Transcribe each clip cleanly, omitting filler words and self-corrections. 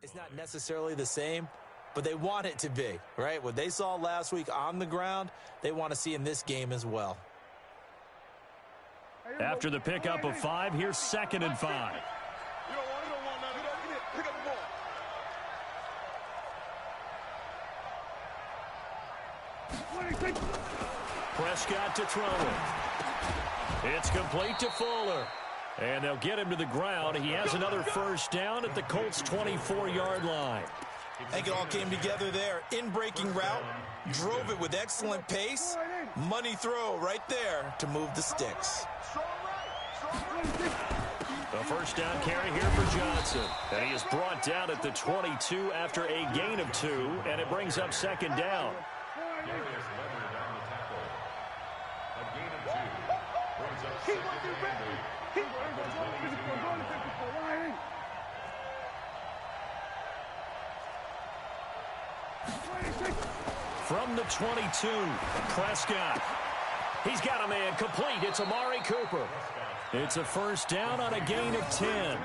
It's not necessarily the same, but they want it to be, right? What they saw last week on the ground, they want to see in this game as well. After the pickup of 5, here's 2nd and 5. Prescott to throw it. It's complete to Fuller. And they'll get him to the ground. He has another first down at the Colts' 24-yard line. I think it all came together there. In-breaking route, drove it with excellent pace. Money throw right there to move the sticks. The first down carry here for Johnson. And he is brought down at the 22 after a gain of 2, and it brings up 2nd down. From the 22, Prescott. He's got a man complete. It's Amari Cooper. It's a first down on a gain of 10.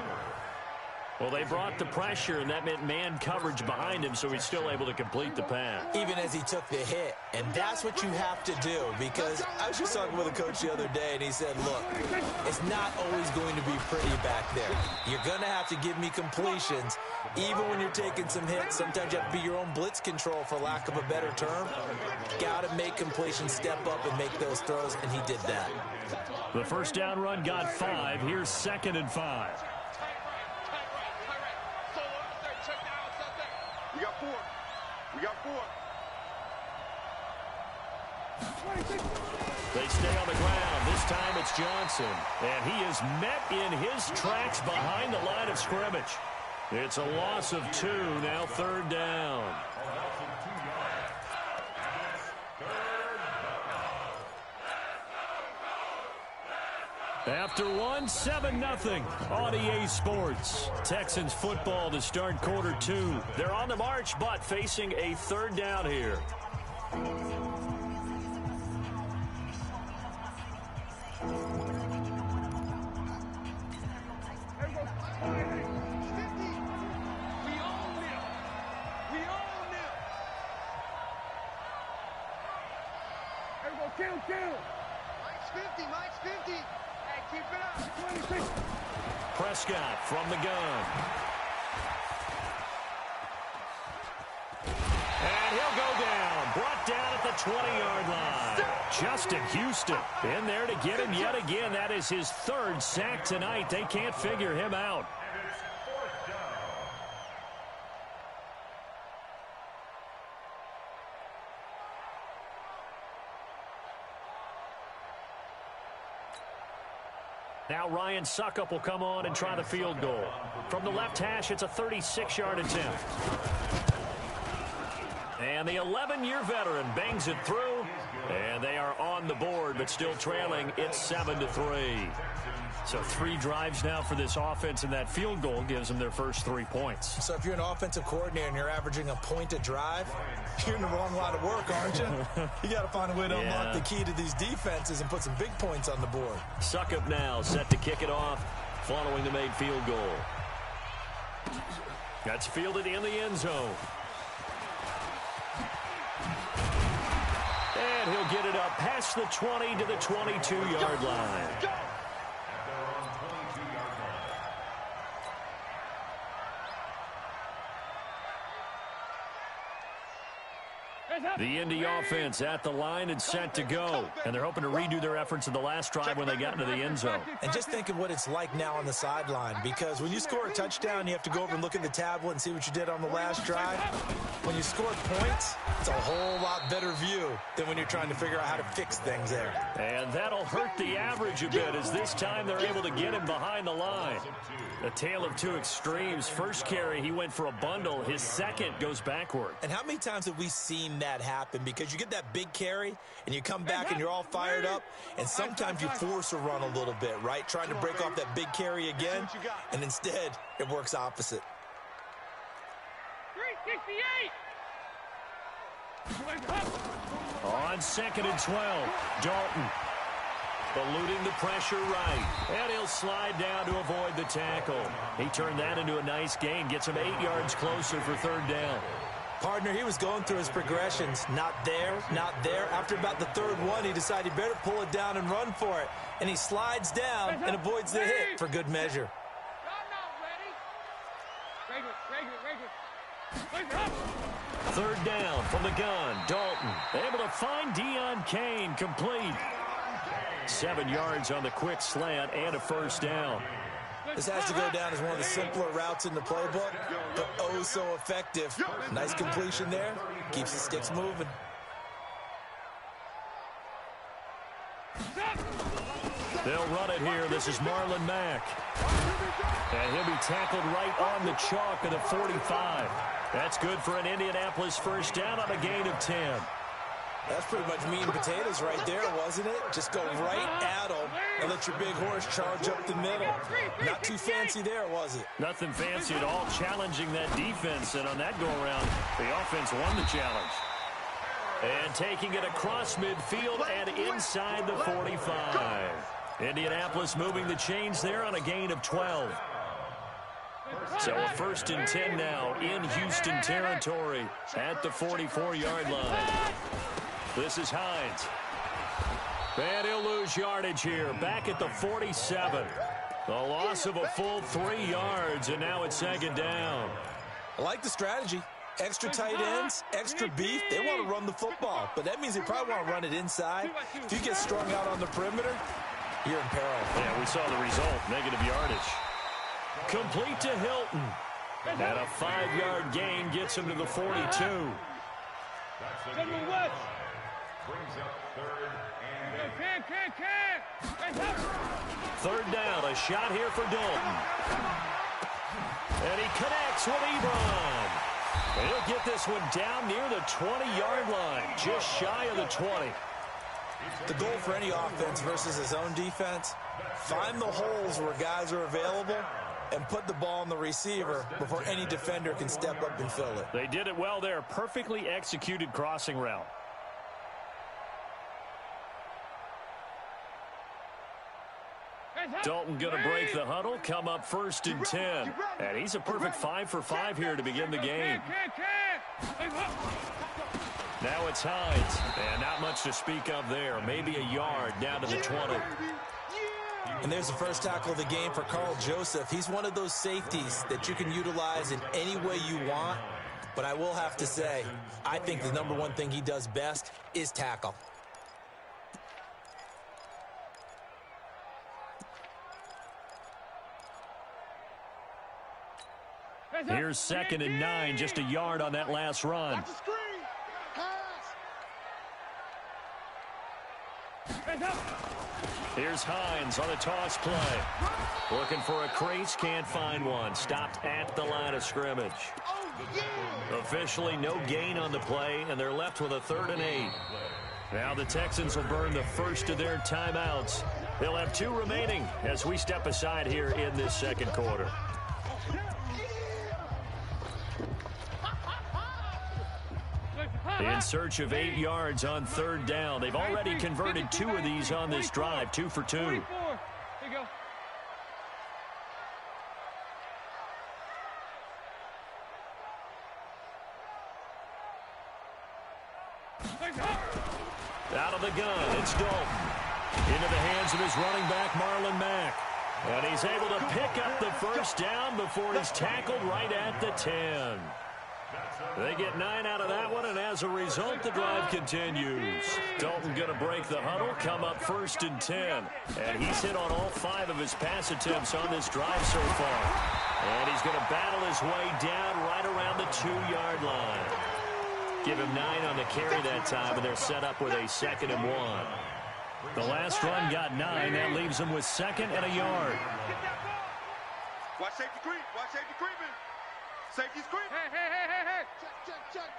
Well, they brought the pressure, and that meant man coverage behind him, so he's still able to complete the pass. Even as he took the hit, and that's what you have to do, because I was just talking with a coach the other day, and he said, look, it's not always going to be pretty back there. You're going to have to give me completions. Even when you're taking some hits, sometimes you have to be your own blitz control, for lack of a better term. Got to make completions, step up, and make those throws, and he did that. The first down run got 5. Here's 2nd and 5. We got 4. We got 4. They stay on the ground. This time it's Johnson. And he is met in his tracks behind the line of scrimmage. It's a loss of 2, now 3rd down. After 1, 7-0 on EA Sports. Texans football to start quarter 2. They're on the march, but facing a 3rd down here. Prescott from the gun. And he'll go down. Brought down at the 20-yard line. Justin Houston in there to get him yet again. That is his 3rd sack tonight. They can't figure him out. Now Ryan Suckup will come on and try the field goal. From the left hash, it's a 36-yard attempt. And the 11-year veteran bangs it through. And they are on the board, but still trailing. It's 7-3. So 3 drives now for this offense, and that field goal gives them their first 3 points. So if you're an offensive coordinator and you're averaging a point a drive, you're in the wrong line of work, aren't you? You got to find a way to unlock the key to these defenses and put some big points on the board. Suckup now set to kick it off following the made field goal. That's fielded in the end zone. And he'll get it up past the 20 to the 22-yard line. The Indy offense at the line and set to go. And they're hoping to redo their efforts in the last drive when they got into the end zone. And just think of what it's like now on the sideline, because when you score a touchdown, you have to go over and look at the tablet and see what you did on the last drive. When you score points, it's a whole lot better view than when you're trying to figure out how to fix things there. And that'll hurt the average a bit, as this time they're able to get him behind the line. A tale of 2 extremes. First carry, he went for a bundle. His second goes backward. And how many times have we seen that happen? Because you get that big carry, and you come back and you're all fired up, and sometimes you force a run a little bit, right? Trying to break off that big carry again, and instead it works opposite. 368. On 2nd and 12, Dalton. eluding the pressure right. And he'll slide down to avoid the tackle. He turned that into a nice gain. Gets him 8 yards closer for third down. Partner, he was going through his progressions. Not there, not there. After about the third one, he decided he better pull it down and run for it. And he slides down and avoids the hit for good measure. Third down from the gun. Dalton able to find Deon Cain, complete. 7 yards on the quick slant and a first down. This has to go down as one of the simpler routes in the playbook, but oh so effective. Nice completion there. Keeps the sticks moving. They'll run it here. This is Marlon Mack. And he'll be tackled right on the chalk of the 45. That's good for an Indianapolis first down on a gain of 10. That's pretty much meat and potatoes right there, wasn't it? Just go right at them and let your big horse charge up the middle. Not too fancy there, was it? Nothing fancy at all, challenging that defense. And on that go-around, the offense won the challenge. And taking it across midfield and inside the 45. Indianapolis moving the chains there on a gain of 12. So a 1st and 10 now in Houston territory at the 44-yard line. This is Hines. And he'll lose yardage here. Back at the 47. A loss of a full 3 yards, and now it's 2nd down. I like the strategy. Extra tight ends, extra beef. They want to run the football, but that means they probably want to run it inside. If you get strung out on the perimeter, you're in peril. Yeah, we saw the result. Negative yardage. Complete to Hilton. And a 5-yard gain gets him to the 42. Third down, a shot here for Dalton. And he connects with Ebron. And he'll get this one down near the 20-yard line, just shy of the 20. The goal for any offense versus his own defense, find the holes where guys are available and put the ball on the receiver before any defender can step up and fill it. They did it well there. Perfectly executed crossing route. Dalton going to break the huddle, come up 1st and 10. And he's a perfect 5 for 5 here to begin the game. Now it's Hines. And not much to speak of there. Maybe a yard down to the 20. And there's the first tackle of the game for Carl Joseph. He's one of those safeties that you can utilize in any way you want. But I will have to say, I think the number one thing he does best is tackle. Here's 2nd and 9, just a yard on that last run. Here's Hines on a toss play. Looking for a crease, can't find one. Stopped at the line of scrimmage. Officially no gain on the play, and they're left with a 3rd and 8. Now the Texans will burn the first of their timeouts. They'll have 2 remaining as we step aside here in this 2nd quarter. In search of 8 yards on 3rd down. They've already converted 2 of these on this drive, 2 for 2. Out of the gun, it's Dalton. Into the hands of his running back, Marlon Mack. And he's able to pick up the first down before he's tackled right at the 10. They get 9 out of that one, and as a result, the drive continues. Dalton going to break the huddle, come up 1st and 10. And he's hit on all 5 of his pass attempts on this drive so far. And he's going to battle his way down right around the 2-yard line. Give him 9 on the carry that time, and they're set up with a 2nd and 1. The last run got 9. That leaves them with 2nd and a yard. Watch safety creep. Watch safety creeping. Safety screen. Hey. Check.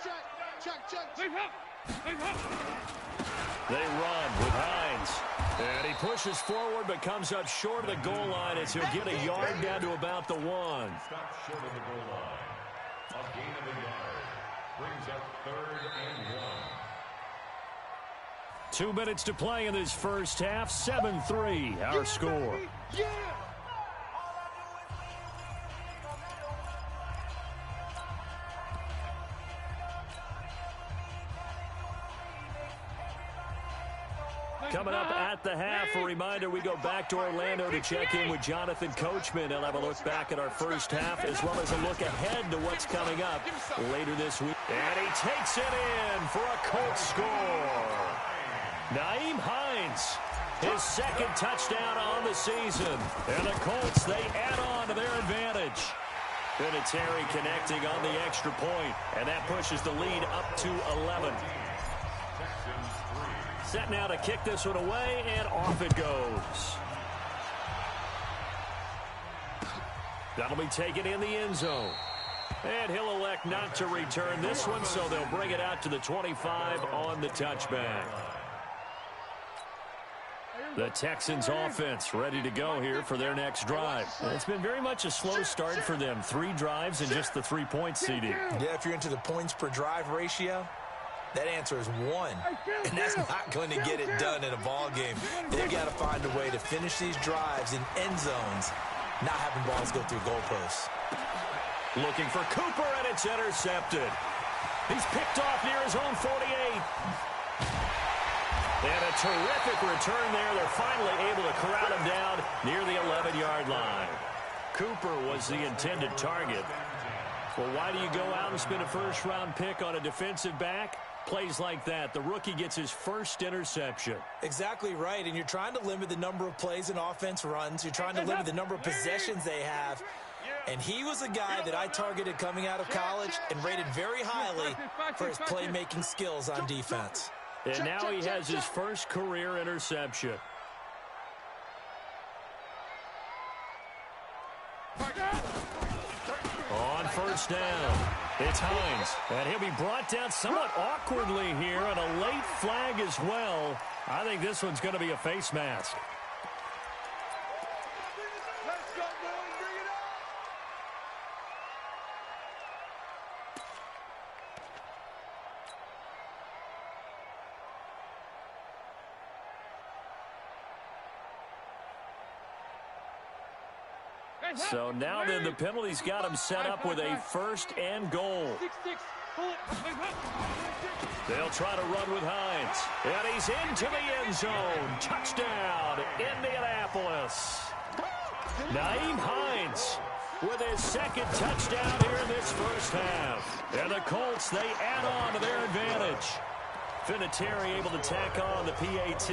They run with Hines. And he pushes forward but comes up short of the goal line as he'll get a yard down to about the 1. Stop short of the goal line. A gain of a yard. Brings up 3rd and 1. 2 minutes to play in this first half. 7-3, our score. Coming up at the half, a reminder, we go back to Orlando to check in with Jonathan Coachman. He'll have a look back at our first half as well as a look ahead to what's coming up later this week. And he takes it in for a Colts score. Nyheim Hines, his second touchdown on the season. And the Colts, they add on to their advantage. Vinatieri connecting on the extra point, and that pushes the lead up to 11. Set now to kick this one away, and off it goes. That'll be taken in the end zone. And he'll elect not to return this one, so they'll bring it out to the 25 on the touchback. The Texans offense ready to go here for their next drive. It's been very much a slow start for them. 3 drives and just the 3-point seeding. Yeah, if you're into the points per drive ratio, that answer is 1, and that's not going to get it done in a ball game. They've got to find a way to finish these drives in end zones, not having balls go through goalposts. Looking for Cooper, and it's intercepted. He's picked off near his own 48. And a terrific return there. They're finally able to corral him down near the 11-yard line. Cooper was the intended target. Well, why do you go out and spend a first-round pick on a defensive back? Plays like that, the rookie gets his first interception. Exactly right, and you're trying to limit the number of plays an offense runs. You're trying to limit the number of possessions they have. And he was a guy that I targeted coming out of college and rated very highly for his playmaking skills on defense. And now he has his first career interception. On first down, it's Hines. And he'll be brought down somewhat awkwardly here, and a late flag as well. I think this one's going to be a face mask. So now then the penalty's got him set up with a 1st and goal. They'll try to run with Hines. And he's into the end zone. Touchdown, Indianapolis. Nyheim Hines with his second touchdown here in this first half. And the Colts, they add on to their advantage. Vinatieri able to tack on the PAT.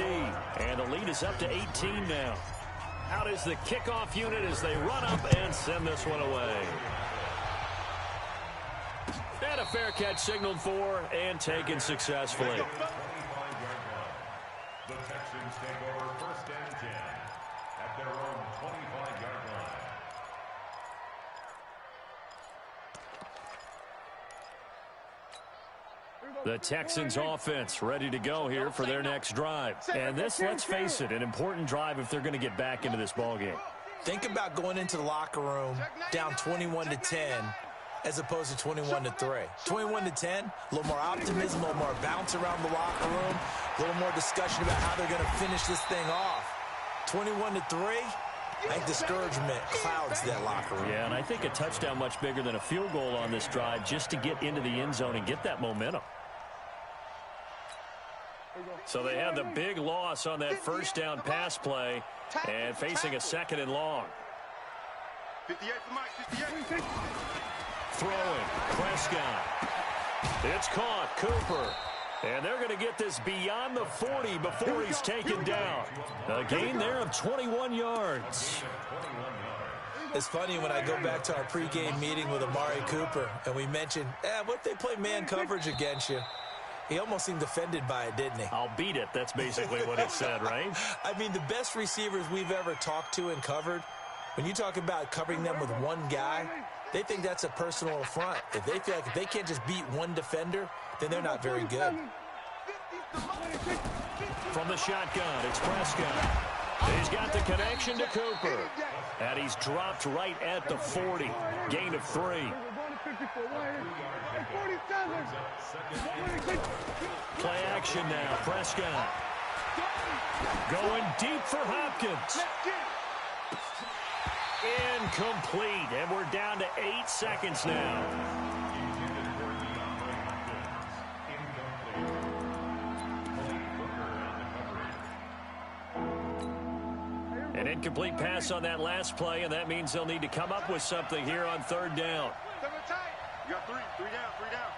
And the lead is up to 18 now. Out is the kickoff unit as they run up and send this one away. And a fair catch signaled for and taken successfully. The Texans take over 1st and 10 at their own 25-yard line. The Texans offense ready to go here for their next drive. And this, let's face it, an important drive if they're going to get back into this ballgame. Think about going into the locker room down 21-10 as opposed to 21-3. 21-10, a little more optimism, a little more bounce around the locker room, a little more discussion about how they're going to finish this thing off. 21-3, I think discouragement clouds that locker room. Yeah, and I think a touchdown much bigger than a field goal on this drive just to get into the end zone and get that momentum. So they had the big loss on that first down pass play and facing a 2nd and long. 58 for Mike, 58. Throwing, Prescott. It's caught, Cooper. And they're going to get this beyond the 40 before he's taken down. A gain there of 21 yards. It's funny when I go back to our pregame meeting with Amari Cooper and we mentioned, what if they play man coverage against you? He almost seemed offended by it, didn't he? I'll beat it. That's basically what it said, right? I mean, the best receivers we've ever talked to and covered, when you talk about covering them with one guy, they think that's a personal affront. If they feel like if they can't just beat one defender, then they're not very good. From the shotgun, it's Prescott. He's got the connection to Cooper. And he's dropped right at the 40. Gain of 3. Play action now. Prescott Going deep for Hopkins. Incomplete, and we're down to 8 seconds now. An incomplete pass on that last play, and that means they'll need to come up with something here on third down. You got three down, three down.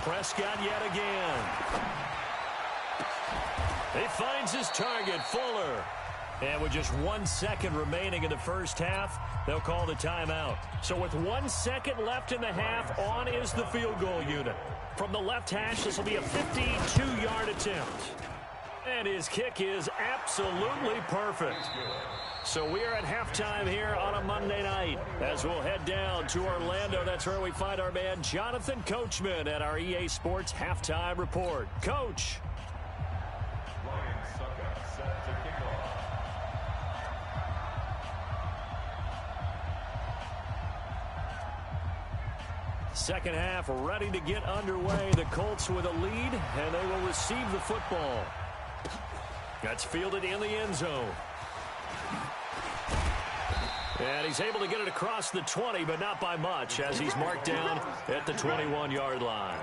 Prescott yet again. He finds his target, Fuller. And with just 1 second remaining in the first half, they'll call the timeout. So with 1 second left in the half, on is the field goal unit. From the left hash, this will be a 52-yard attempt. And his kick is absolutely perfect. So we are at halftime here on a Monday night. As we'll head down to Orlando, that's where we find our man Jonathan Coachman at our EA Sports Halftime Report. Coach. Ryan Suckup set to kick off. Second half ready to get underway. The Colts with a lead, and they will receive the football. That's fielded in the end zone. And he's able to get it across the 20, but not by much, as he's marked down at the 21-yard line.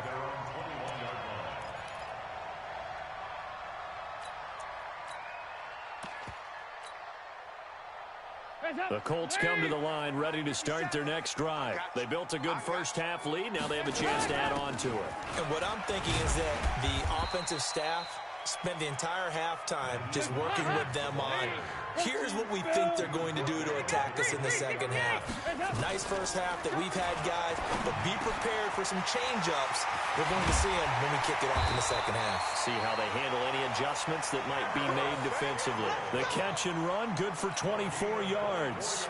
The Colts come to the line ready to start their next drive. They built a good first-half lead. Now they have a chance to add on to it. And what I'm thinking is that the offensive staff spent the entire halftime just working with them on, here's what we think they're going to do to attack us in the second half. Nice first half that we've had, guys, but be prepared for some change-ups. We're going to see them when we kick it off in the second half. See how they handle any adjustments that might be made defensively. The catch and run, good for 24 yards.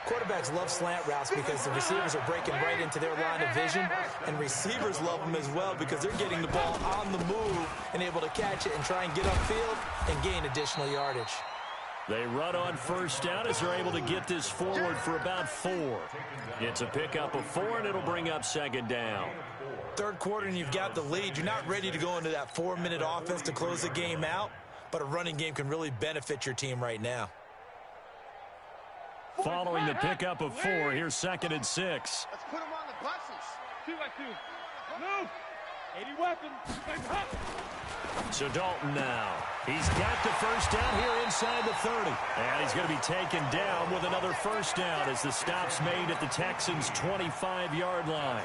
Quarterbacks love slant routes because the receivers are breaking right into their line of vision, and receivers love them as well because they're getting the ball on the move and able to catch it and try and get upfield and gain additional yardage. They run on first down as they're able to get this forward for about 4. It's a pickup of 4, and it'll bring up second down. Third quarter, and you've got the lead. You're not ready to go into that 4-minute offense to close the game out, but a running game can really benefit your team right now. Following the pickup of 4, here's 2nd and 6. Let's put them on the buses. 2-by-2. Move. 80 weapons. So Dalton now. He's got the first down here inside the 30. And he's going to be taken down with another first down as the stop's made at the Texans' 25-yard line.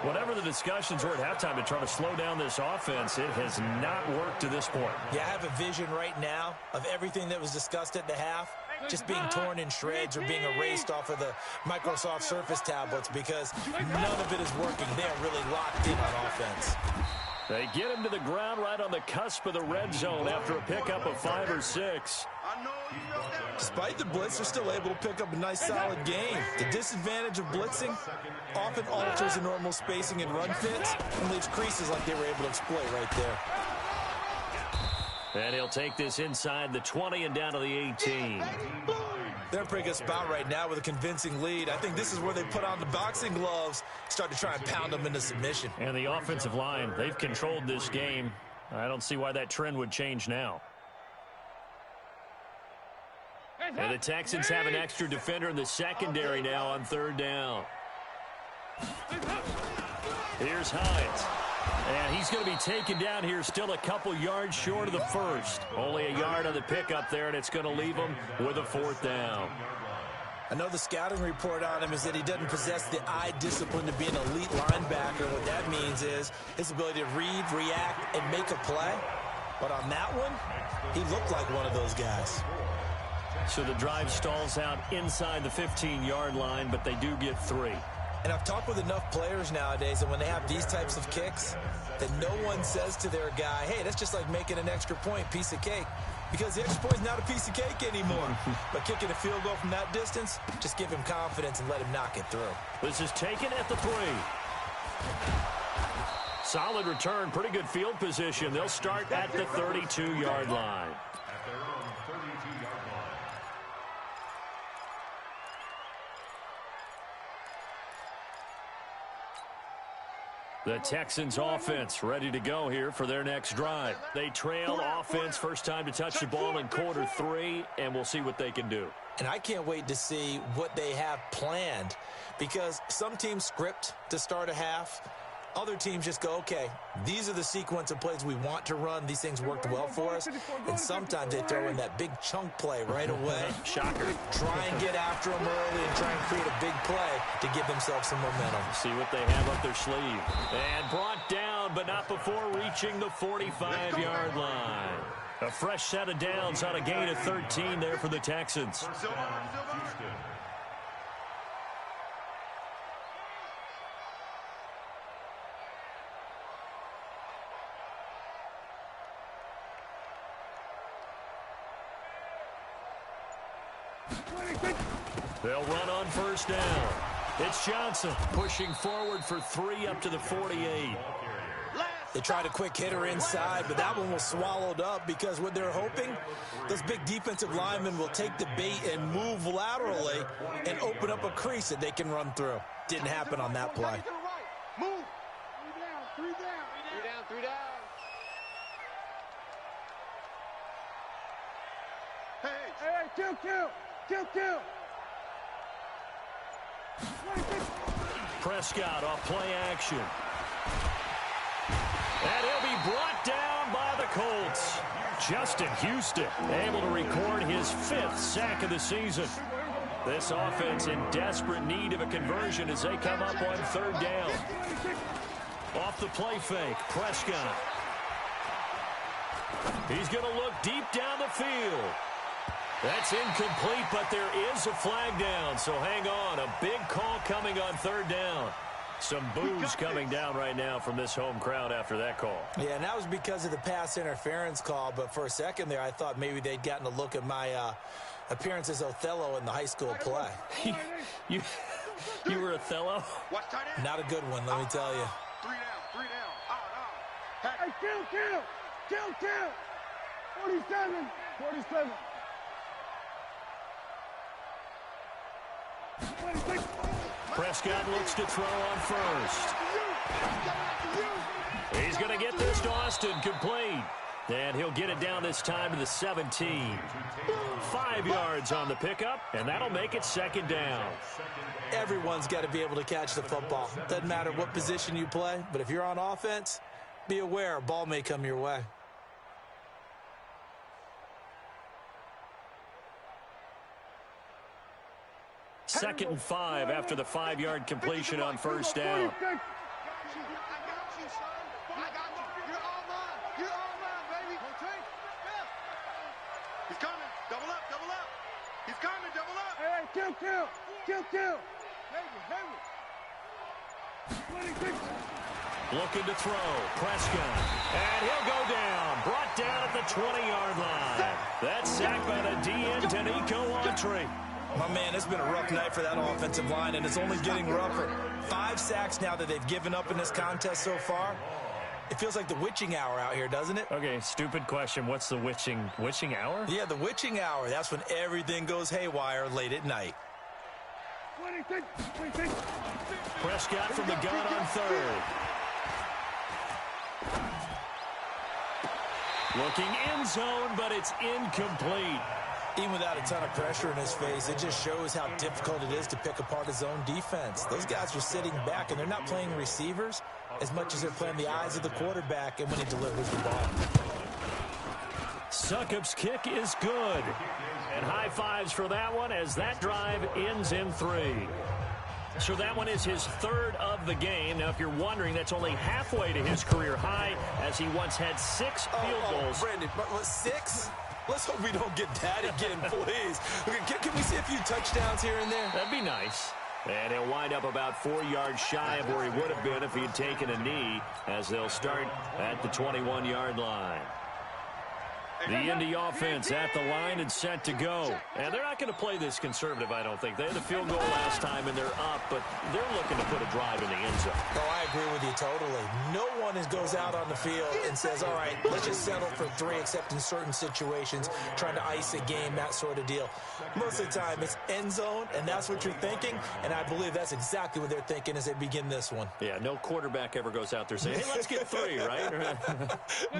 Whatever the discussions were at halftime to try to slow down this offense, it has not worked to this point. Yeah, I have a vision right now of everything that was discussed at the half just being torn in shreds or being erased off of the Microsoft Surface tablets because none of it is working. They're really locked in on offense. They get him to the ground right on the cusp of the red zone after a pickup of 5 or 6. Despite the blitz, they're still able to pick up a nice, solid game. The disadvantage of blitzing often alters the normal spacing and run fits and leaves creases like they were able to exploit right there. And he'll take this inside the 20 and down to the 18. They're in a pretty good spot right now with a convincing lead. I think this is where they put on the boxing gloves, start to try and pound them into submission. And the offensive line, they've controlled this game. I don't see why that trend would change now. And the Texans have an extra defender in the secondary now on third down. Here's Hines. And he's going to be taken down here still a couple yards short of the first. Only a yard on the pickup there, and it's going to leave him with a 4th down. I know the scouting report on him is that he doesn't possess the eye discipline to be an elite linebacker. What that means is his ability to read, react, and make a play. But on that one, he looked like one of those guys. So the drive stalls out inside the 15-yard line, but they do get 3. And I've talked with enough players nowadays that when they have these types of kicks, that no one says to their guy, hey, that's just like making an extra point, piece of cake. Because the extra point is not a piece of cake anymore. But kicking a field goal from that distance, just give him confidence and let him knock it through. This is taken at the 3. Solid return, pretty good field position. They'll start at the 32-yard line. The Texans offense ready to go here for their next drive. They trail offense, first time to touch the ball in quarter 3, and we'll see what they can do. And I can't wait to see what they have planned, because some teams script to start a half. Other teams just go, okay, these are the sequence of plays we want to run. These things worked well for us. And sometimes they throw in that big chunk play right away. Shocker. Try and get after them early and try and create a big play to give themselves some momentum. See what they have up their sleeve. And brought down, but not before reaching the 45-yard line. A fresh set of downs on a gain of 13 there for the Texans. They'll run on first down. It's Johnson pushing forward for 3 up to the 48. They tried a quick hitter inside, but that one was swallowed up because what they're hoping, those big defensive linemen will take the bait and move laterally and open up a crease that they can run through. Didn't happen on that play. Move. 3 down. 3 down. Hey, Kill. Prescott off play action. And he'll be brought down by the Colts. Justin Houston able to record his 5th sack of the season. This offense in desperate need of a conversion as they come up on 3rd down. Off the play fake, Prescott. He's going to look deep down the field. That's incomplete, but there is a flag down, so hang on. A big call coming on 3rd down. Some boos coming down right now from this home crowd after that call. Yeah, and that was because of the pass interference call, but for a second there I thought maybe they'd gotten a look at my appearance as Othello in the high school play. You were Othello? watch tight end. Not a good one, let me tell you. 3 down. Hey, kill. 47. Prescott looks to throw on first. He's going to get this to Austin complete. And he'll get it down this time to the 17. 5 yards on the pickup, and that'll make it 2nd down. Everyone's got to be able to catch the football. Doesn't matter what position you play, but if you're on offense, be aware a ball may come your way. Second and 5 after the 5-yard completion on first down. He's coming. Double up. He's coming. Double up. Hey, kill. Looking to throw. Prescott. And he'll go down. Brought down at the 20-yard line. That's sacked by the DN, Danico Autry. My man, it's been a rough night for that offensive line, and it's only getting rougher. 5 sacks now that they've given up in this contest so far. It feels like the witching hour out here, doesn't it? Okay, stupid question. What's the witching hour? Yeah, the witching hour. That's when everything goes haywire late at night. 26. Prescott from the gun on 3rd. Looking end zone, but it's incomplete. Even without a ton of pressure in his face, it just shows how difficult it is to pick apart his own defense. Those guys are sitting back, and they're not playing receivers as much as they're playing the eyes of the quarterback and when he delivers the ball. Succop's kick is good. And high fives for that one as that drive ends in 3. So that one is his 3rd of the game. Now, if you're wondering, that's only halfway to his career high as he once had 6 field goals. Brandon, 6? Let's hope we don't get that again, please. Can we see a few touchdowns here and there? That'd be nice. And he'll wind up about 4 yards shy of where he would have been if he had taken a knee as they'll start at the 21-yard line. The Indy offense at the line and set to go. And they're not going to play this conservative, I don't think. They had the field goal last time, and they're up, but they're looking to put a drive in the end zone. Oh, I agree with you totally. No one goes out on the field and says, all right, let's just settle for 3, except in certain situations, trying to ice a game, that sort of deal. Most of the time, it's end zone, and that's what you're thinking, and I believe that's exactly what they're thinking as they begin this one. Yeah, no quarterback ever goes out there saying, hey, let's get 3, right?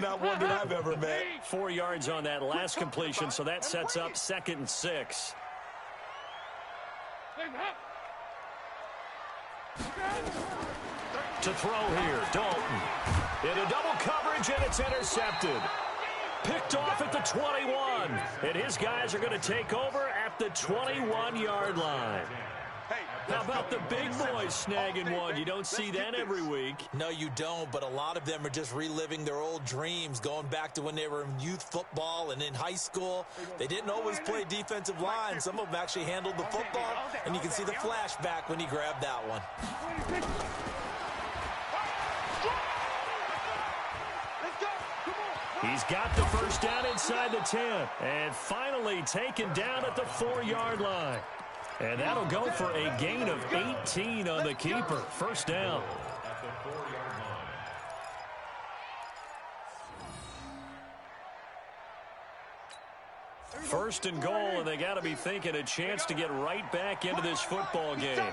Not one that I've ever met. 4 yards on that last completion, so that sets up 2nd and 6. To throw here, Dalton. Into double coverage, and it's intercepted. Picked off at the 21. And his guys are going to take over at the 21-yard line. How about the big boys snagging one? You don't see that every week. No, you don't, but a lot of them are just reliving their old dreams, going back to when they were in youth football and in high school. They didn't always play defensive line. Some of them actually handled the football, and you can see the flashback when he grabbed that one. He's got the first down inside the 10, and finally taken down at the 4-yard line. And that'll go for a gain of 18 on the keeper. First down. At the 4-yard line. First and goal, and they got to be thinking a chance to get right back into this football game.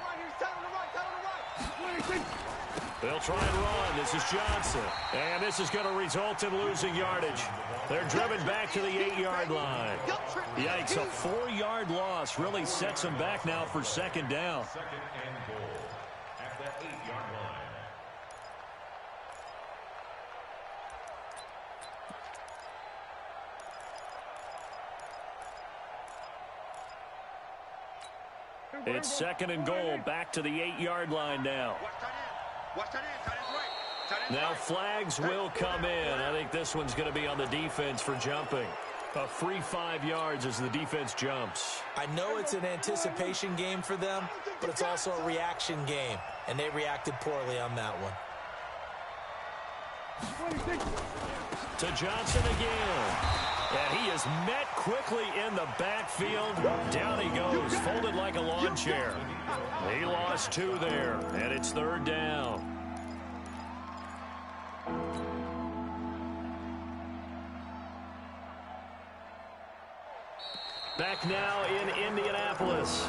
They'll try and run. This is Johnson. And this is going to result in losing yardage. They're driven back to the 8-yard line. Yikes, a 4-yard loss really sets them back now for 2nd down. 2nd and goal at the 8-yard line. It's 2nd and goal, back to the 8-yard line now. Now flags will come in. I think this one's going to be on the defense for jumping. A free 5 yards as the defense jumps. I know it's an anticipation game for them, but it's also a reaction game, and they reacted poorly on that one. To Johnson again. And he is met quickly in the backfield. Down he goes, folded like a lawn chair. He lost 2 there, and it's 3rd down. Back now in Indianapolis.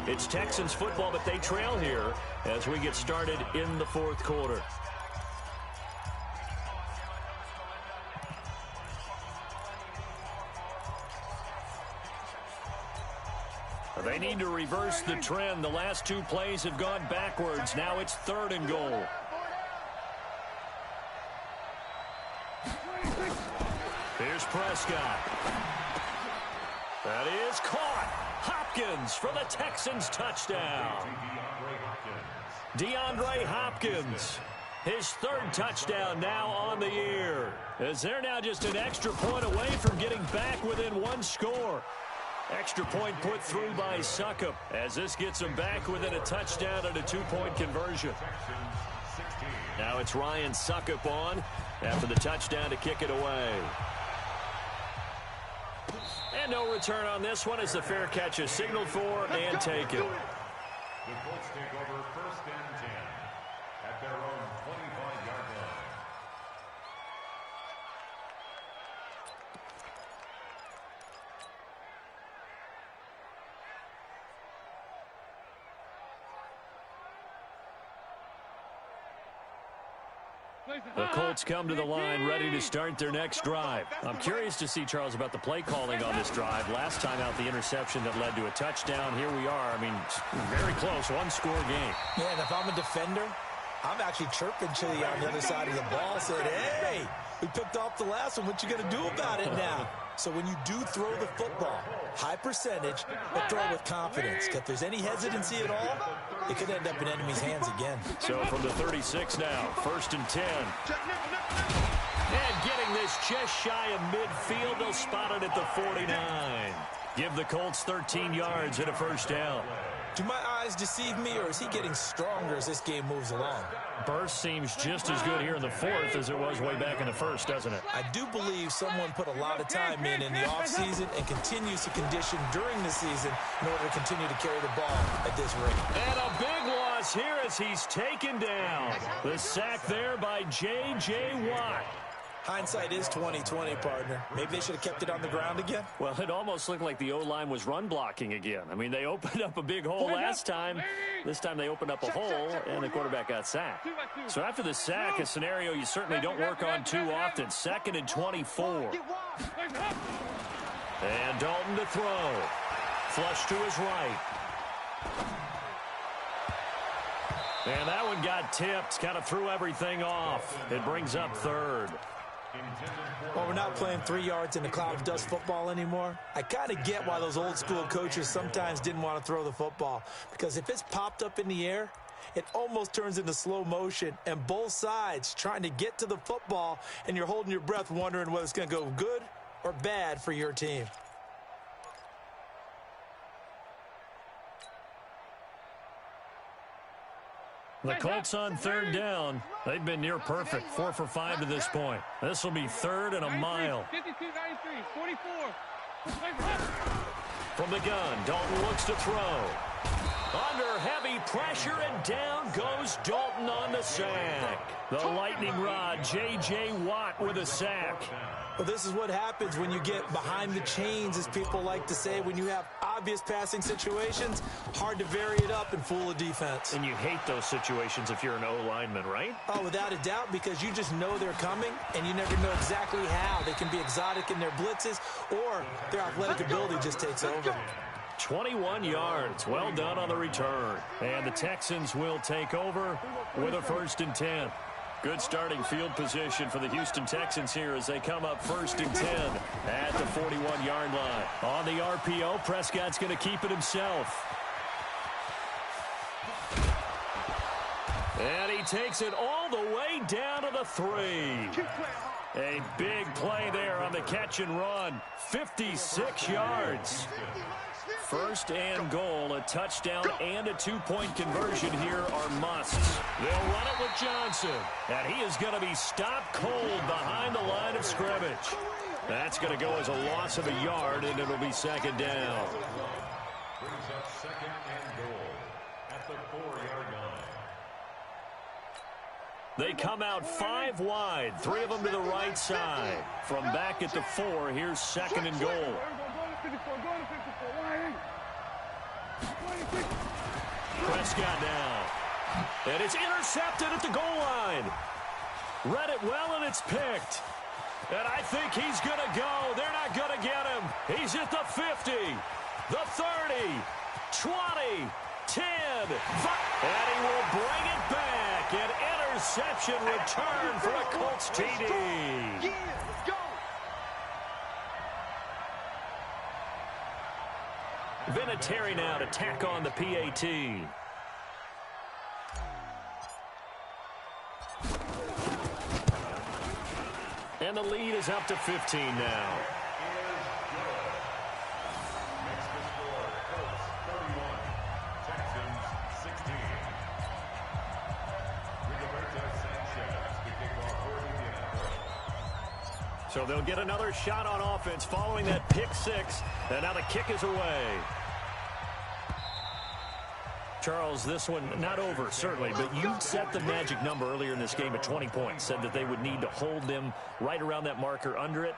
It's Texans football, but they trail here as we get started in the 4th quarter. They need to reverse the trend. The last 2 plays have gone backwards. Now it's 3rd and goal. Here's Prescott. That is caught. Hopkins for the Texans touchdown. DeAndre Hopkins. His 3rd touchdown now on the year. As they're now just an extra point away from getting back within 1 score. Extra point put through by Succop as this gets them back within a touchdown and a 2-point conversion. Now it's Ryan Succop on after the touchdown to kick it away. And no return on this one as the fair catch is signaled for and taken. The Colts take over 1st and 10 at their own 25-yard line. The Colts come to the line ready to start their next drive. I'm curious to see, Charles, about the play calling on this drive. Last time out, the interception that led to a touchdown. Here we are. I mean, very close, 1-score game. Yeah, and if I'm a defender, I'm actually chirping to you on the other side of the ball, saying, hey, we picked off the last one. What you going to do about it now? So when you do throw the football, high percentage, but throw with confidence. If there's any hesitancy at all, it could end up in enemy's hands again. So from the 36 now, 1st and 10. And getting this just shy of midfield, they'll spot it at the 49. Give the Colts 13 yards and a 1st down. Do my eyes deceive me, or is he getting stronger as this game moves along? Burst seems just as good here in the fourth as it was way back in the first, doesn't it? I do believe someone put a lot of time in the offseason and continues to condition during the season in order to continue to carry the ball at this rate. And a big loss here as he's taken down. The sack there by J.J. Watt. Hindsight is 20/20, partner. Maybe they should have kept it on the ground again. Well, it almost looked like the O-line was run blocking again. I mean, they opened up a big hole last time. This time they opened up a hole, and the quarterback got sacked. So after the sack, a scenario you certainly don't work on too often. 2nd and 24. And Dalton to throw. Flush to his right. And that one got tipped. Kind of threw everything off. It brings up 3rd. Well, we're not playing 3 yards in the cloud of dust football anymore. I kind of get why those old school coaches sometimes didn't want to throw the football. Because if it's popped up in the air, it almost turns into slow motion. And both sides trying to get to the football, and you're holding your breath wondering whether it's going to go good or bad for your team. The Colts on 3rd down. They've been near perfect, 4 for 5 to this point. This will be 3rd and a mile. 52-93, 44. From the gun, Dalton looks to throw. Under heavy pressure, and down goes Dalton on the sack. The lightning rod, J.J. Watt with a sack. Well, this is what happens when you get behind the chains, as people like to say. When you have obvious passing situations, hard to vary it up and fool a defense. And you hate those situations if you're an O-lineman, right? Oh, without a doubt, because you just know they're coming, and you never know exactly how. They can be exotic in their blitzes, or their athletic ability just takes over. 21 yards. Well done on the return. And the Texans will take over with a 1st and 10. Good starting field position for the Houston Texans here as they come up 1st and 10 at the 41-yard line. On the RPO, Prescott's going to keep it himself. And he takes it all the way down to the 3. A big play there on the catch and run. 56 yards. 1st and goal, a touchdown and a 2-point conversion here are musts. They'll run it with Johnson, and he is going to be stopped cold behind the line of scrimmage. That's going to go as a loss of a yard, and it'll be 2nd down. Brings up 2nd and goal at the 4-yard line. They come out 5 wide, 3 of them to the right side. From back at the 4, here's 2nd and goal. Prescott down. And it's intercepted at the goal line. Read it well, and it's picked. And I think he's going to go. They're not going to get him. He's at the 50, the 30, 20, 10. And he will bring it back. An interception return for a Colts TD. Vinatieri now to tack on the PAT. And the lead is up to 15 now. Makes the score Colts 31, Texans 16. Rigoberto Sanchez to kick off for Indianapolis. So they'll get another shot on offense following that pick 6. And now the kick is away. Charles, this one not over, certainly, but you set the magic number earlier in this game at 20 points, said that they would need to hold them right around that marker under it.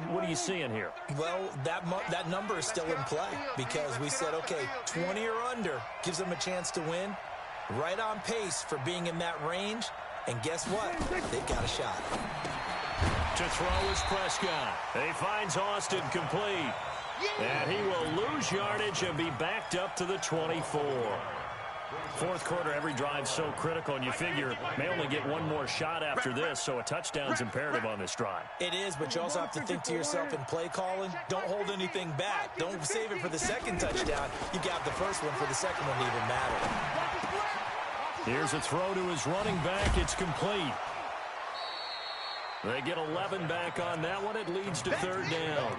What are you seeing here? Well, that number is still in play because we said, okay, 20 or under gives them a chance to win. Right on pace for being in that range. And guess what? They've got a shot. To throw is Prescott. He finds Austin complete. And he will lose yardage and be backed up to the 24. Fourth quarter, every drive so critical, and you figure may only get one more shot after this, so a touchdown's imperative on this drive. It is, but you also have to think to yourself in play calling, don't hold anything back. Don't save it for the second touchdown. You got the first one for the second one to even matter. Here's a throw to his running back. It's complete. They get 11 back on that one. It leads to third down.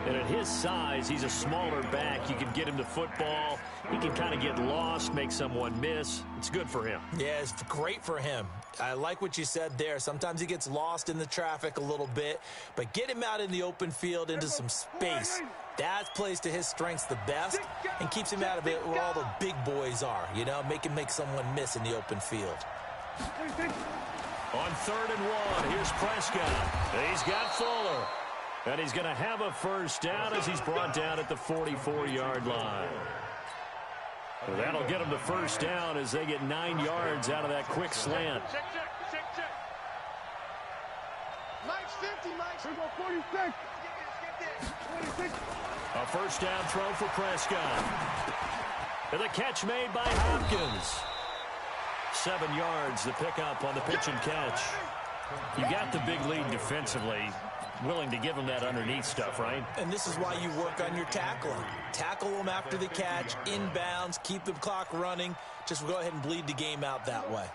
And at his size, he's a smaller back. You can get him to football. He can kind of get lost, make someone miss. It's good for him. Yeah, it's great for him. I like what you said there. Sometimes he gets lost in the traffic a little bit, but get him out in the open field into some space. That plays to his strengths the best and keeps him out of it where all the big boys are, you know, make someone miss in the open field. On 3rd and 1, here's Prescott. He's got Fuller. And he's going to have a first down as he's brought down at the 44-yard line. Well, that'll get him the first down as they get 9 yards out of that quick slant. Check. Mike's 50, Mike's. Here we go, 46. 26. A first down throw for Prescott. And the catch made by Hopkins. 7 yards, the pickup on the pitch and catch. You got the big lead defensively. Willing to give him that underneath stuff, right? And this is why you work on your tackling. Tackle them after the catch, inbounds, keep the clock running. Just go ahead and bleed the game out that way.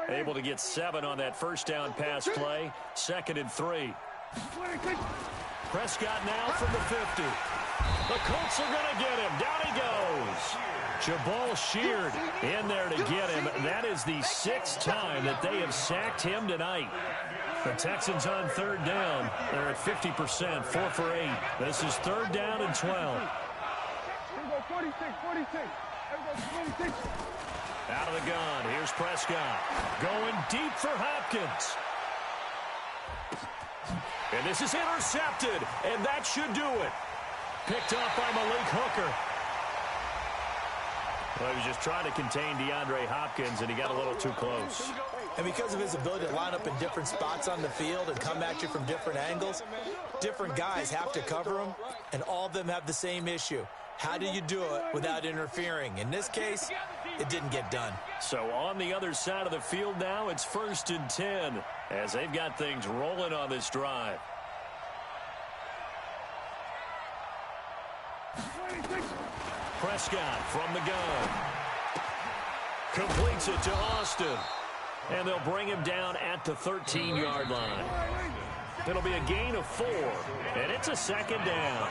Able to get 7 on that first down pass play. 2nd and 3. Prescott now from the 50. The Colts are going to get him. Down he goes. Jabal Sheard in there to get him. That is the 6th time that they have sacked him tonight. The Texans on 3rd down. They're at 50%, 4 for 8. This is 3rd down and 12. Here we go, 46. Here we go, 26. Out of the gun, here's Prescott. Going deep for Hopkins. And this is intercepted, and that should do it. Picked up by Malik Hooker. Well, he was just trying to contain DeAndre Hopkins, and he got a little too close. And because of his ability to line up in different spots on the field and come at you from different angles, different guys have to cover him, and all of them have the same issue. How do you do it without interfering? In this case, it didn't get done. So on the other side of the field now, it's 1st and 10 as they've got things rolling on this drive. 26. Prescott from the gun. Completes it to Austin. And they'll bring him down at the 13-yard line. It'll be a gain of 4, and it's a 2nd down.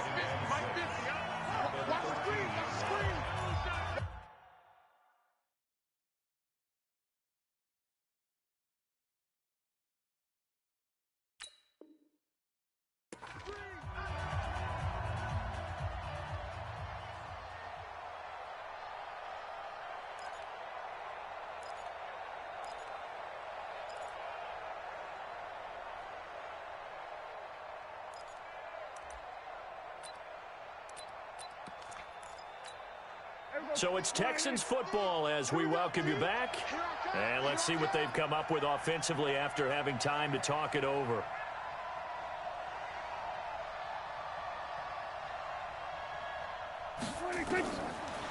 So it's Texans football as we welcome you back. And let's see what they've come up with offensively after having time to talk it over.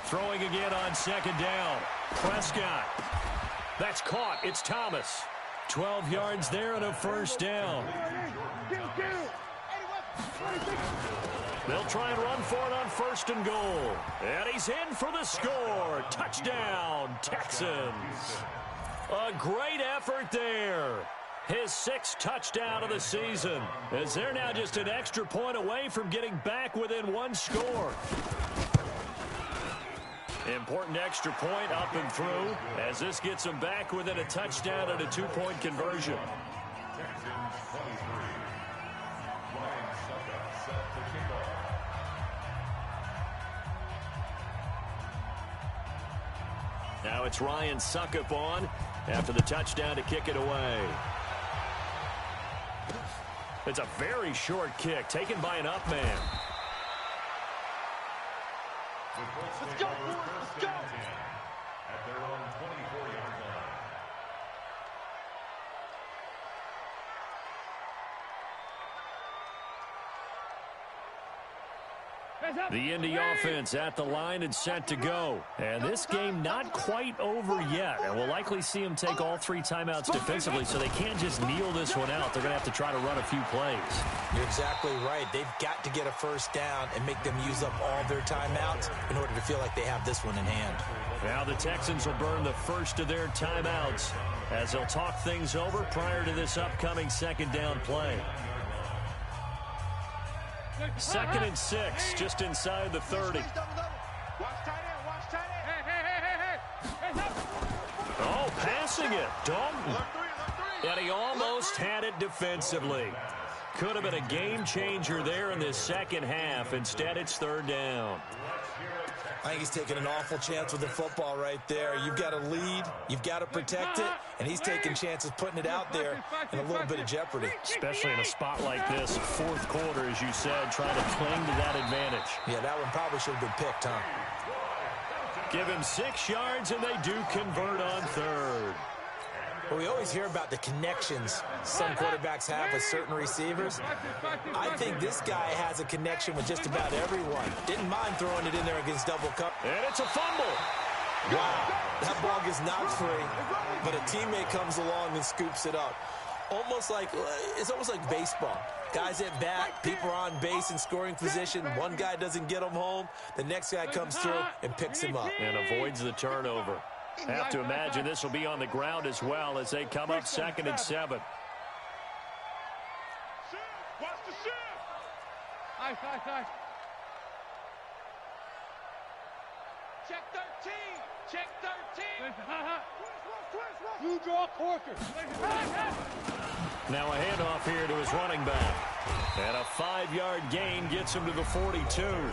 Throwing again on 2nd down. Prescott. That's caught. It's Thomas. 12 yards there and a first down. They'll try and run for it on 1st and goal. And he's in for the score. Touchdown, Texans. A great effort there. His 6th touchdown of the season, as they're now just an extra point away from getting back within 1 score. Important extra point up and through, as this gets them back within a touchdown and a 2-point conversion. Now it's Ryan Suckup on after the touchdown to kick it away. It's a very short kick taken by an up man. Let's go, boys, let's go. At their own 24-yard line. The Indy offense at the line and set to go. And this game not quite over yet. And we'll likely see them take all 3 timeouts defensively, so they can't just kneel this one out. They're going to have to try to run a few plays. You're exactly right. They've got to get a first down and make them use up all their timeouts in order to feel like they have this one in hand. Now the Texans will burn the first of their timeouts as they'll talk things over prior to this upcoming second down play. 2nd and 6, just inside the 30. Oh, passing it. Dalton. And he almost had it defensively. Could have been a game changer there in this second half. Instead, it's 3rd down. I think he's taking an awful chance with the football right there. You've got to lead, you've got to protect it, and he's taking chances putting it out there in a little bit of jeopardy. Especially in a spot like this, 4th quarter, as you said, trying to cling to that advantage. Yeah, that one probably should have been picked, huh? Give him 6 yards, and they do convert on 3rd. Well, we always hear about the connections some quarterbacks have with certain receivers. I think this guy has a connection with just about everyone. Didn't mind throwing it in there against double cover. And it's a fumble. Wow, that ball gets knocked free, but a teammate comes along and scoops it up. It's almost like baseball. Guys at bat, people are on base in scoring position. One guy doesn't get him home. The next guy comes through and picks him up. And avoids the turnover. Have to imagine this will be on the ground as well as they come up 2nd and 7. Watch the shift. Ice. Check 13. Check 13. You draw Corker. Now a handoff here to his running back. And a 5-yard gain gets him to the 42.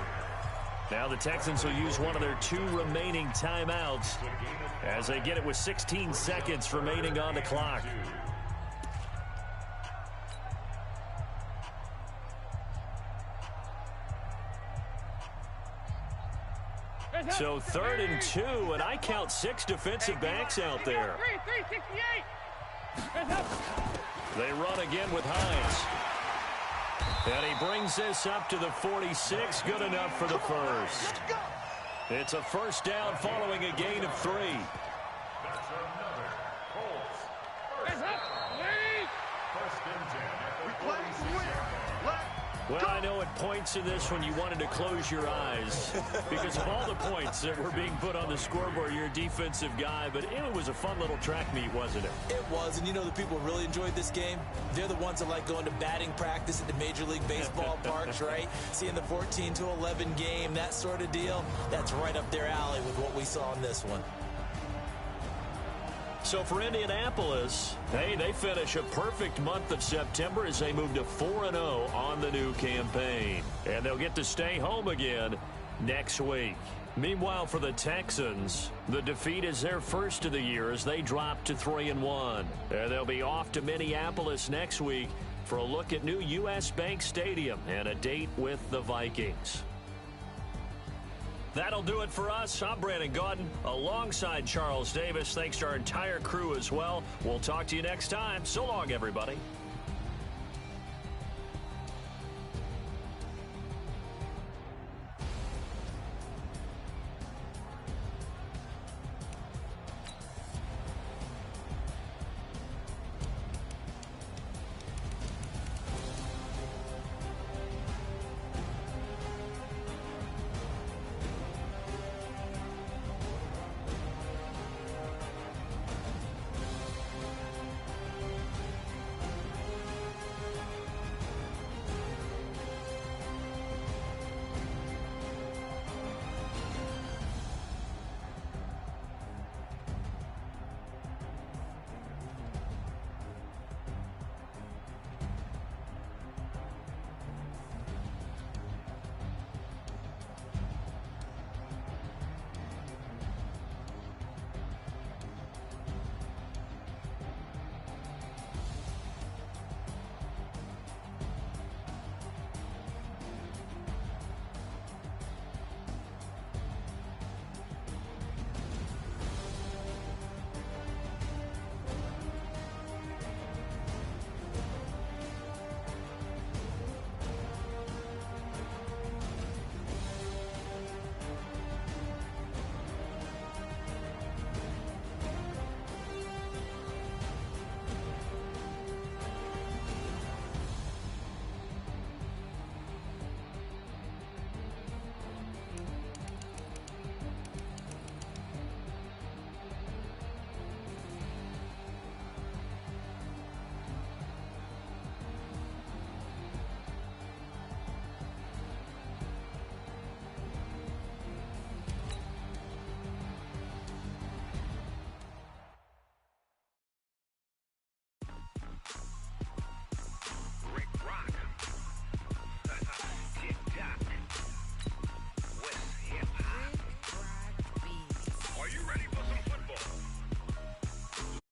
Now the Texans will use one of their 2 remaining timeouts as they get it with 16 seconds remaining on the clock. So 3rd and 2, and I count 6 defensive backs out there. 368. They run again with Hines. And he brings this up to the 46, good enough for the first. It's a 1st down following a gain of 3. That's another Colts first and 10 at the 46. Well, I know at points in this when you wanted to close your eyes because of all the points that were being put on the scoreboard. You're a defensive guy, but it was a fun little track meet, wasn't it? It was, and you know the people really enjoyed this game? They're the ones that like going to batting practice at the Major League Baseball parks, right? Seeing the 14-11 game, that sort of deal. That's right up their alley with what we saw in this one. So for Indianapolis, hey, they finish a perfect month of September as they move to 4-0 on the new campaign. And they'll get to stay home again next week. Meanwhile, for the Texans, the defeat is their first of the year as they drop to 3-1. And they'll be off to Minneapolis next week for a look at new U.S. Bank Stadium and a date with the Vikings. That'll do it for us. I'm Brandon Gaudin alongside Charles Davis. Thanks to our entire crew as well. We'll talk to you next time. So long, everybody.